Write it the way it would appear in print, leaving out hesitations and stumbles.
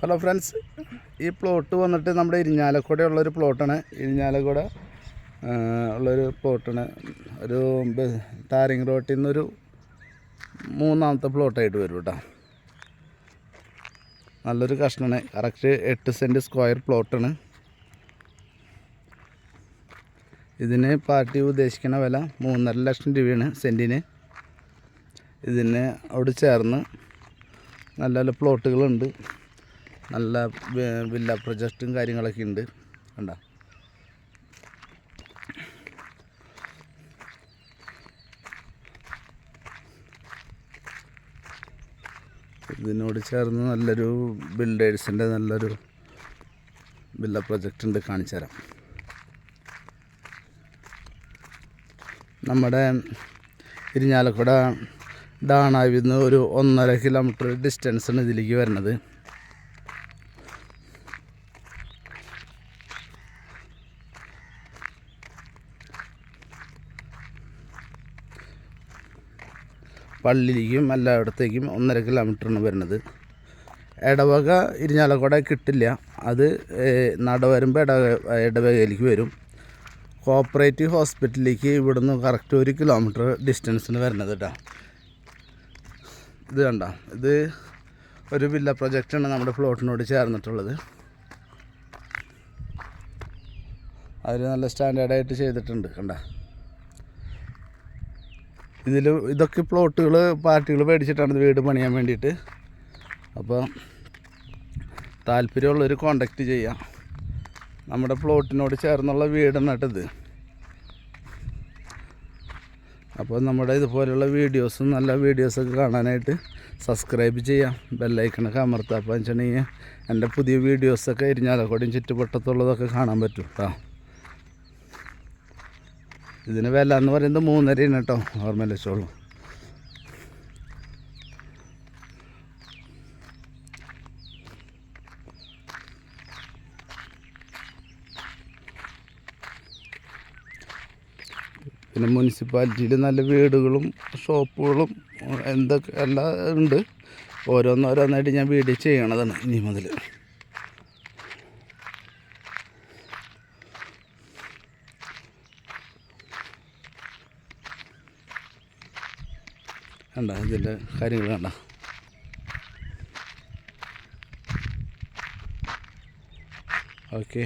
Hello friends, ഈ plot വന്നിട്ട് നമ്മുടെ ഇരിഞ്ഞാലക്കുട ഉള്ളൊരു പ്ലോട്ടാണ്. ഇരിഞ്ഞാലക്കുട ഉള്ളൊരു പ്ലോട്ടാണ്. ഒരു ടാറിങ് റോട്ടിൽ നിന്നൊരു മൂന്നാമത്തെ പ്ലോട്ടായിട്ട് വരും കേട്ടോ. നല്ലൊരു കഷ്ണമാണ്. കറക്റ്റ് 8 സെൻറ്റ് സ്ക്വയർ പ്ലോട്ടാണ്. ഇതിന് പാർട്ടി ഉദ്ദേശിക്കുന്ന വില 3.5 ലക്ഷം രൂപയാണ് സെൻറ്റിന്. ഇതിന് അവിടെ ചേർന്ന് നല്ല നല്ല പ്ലോട്ടുകളുണ്ട്. നല്ല വില്ല പ്രൊജക്റ്റും കാര്യങ്ങളൊക്കെ ഉണ്ട്. കണ്ടോ, ഇതിനോട് ചേർന്ന് നല്ലൊരു ബിൽഡേഴ്സിൻ്റെ നല്ലൊരു വില്ല പ്രൊജക്റ്റ് ഉണ്ട്. കാണിച്ചു തരാം. നമ്മുടെ ഇരിഞ്ഞാലക്കുട ഡാണാവിൽ നിന്ന് ഒരു 1.5 കിലോമീറ്റർ ഡിസ്റ്റൻസാണ് ഇതിലേക്ക് വരുന്നത്. പള്ളിയിലേക്കും എല്ലായിടത്തേക്കും 1.5 കിലോമീറ്ററാണ് വരുന്നത്. ഇടവക ഇരിഞ്ഞാലക്കുട കിട്ടില്ല, അത് നടവരുമ്പോൾ ഇടവകയിലേക്ക് വരും. കോപ്പറേറ്റീവ് ഹോസ്പിറ്റലിലേക്ക് ഇവിടുന്ന് കറക്റ്റ് 1 കിലോമീറ്റർ ഡിസ്റ്റൻസിന് വരുന്നത് കേട്ടോ. ഇത് കണ്ടോ, ഇത് ഒരു വില്ല പ്രൊജക്റ്റാണ് നമ്മുടെ പ്ലോട്ടിനോട് ചേർന്നിട്ടുള്ളത്. അവർ നല്ല സ്റ്റാൻഡേർഡായിട്ട് ചെയ്തിട്ടുണ്ട്. കണ്ട, ഇതൊക്കെ പ്ലോട്ടുകൾ പാർട്ടികൾ മേടിച്ചിട്ടാണ് വീട് പണിയാൻ വേണ്ടിയിട്ട്. അപ്പോൾ താല്പര്യമുള്ളവർ കോണ്ടാക്റ്റ് ചെയ്യാം. നമ്മുടെ പ്ലോട്ടിനോട് ചേർന്നുള്ള വീടാണ് കേട്ടത്. അപ്പോൾ നമ്മുടെ ഇതുപോലെയുള്ള വീഡിയോസും നല്ല വീഡിയോസൊക്കെ കാണാനായിട്ട് സബ്സ്ക്രൈബ് ചെയ്യാം, ബെല്ലൈക്കണൊക്കെ അമർത്താം. അപ്പോൾ വെച്ചിട്ടുണ്ടെങ്കിൽ എൻ്റെ പുതിയ വീഡിയോസൊക്കെ ഇരിഞ്ഞാലക്കുടയും ചുറ്റുവട്ടത്തുള്ളതൊക്കെ കാണാൻ പറ്റും കേട്ടോ. ഇതിന് വില എന്ന് പറയുന്നത് 3.5 കേട്ടോ. ഓർമ്മ വെച്ചോളൂ. പിന്നെ മുനിസിപ്പാലിറ്റിയിൽ നല്ല വീടുകളും ഷോപ്പുകളും എന്തൊക്കെ എല്ലാം ഉണ്ട്. ഓരോന്നോരോന്നായിട്ട് ഞാൻ വീഡിയോ ചെയ്യണതാണ് ഇനി മുതൽ. കണ്ട, ഇതിൻ്റെ കാര്യങ്ങൾ കണ്ട. ഓക്കെ.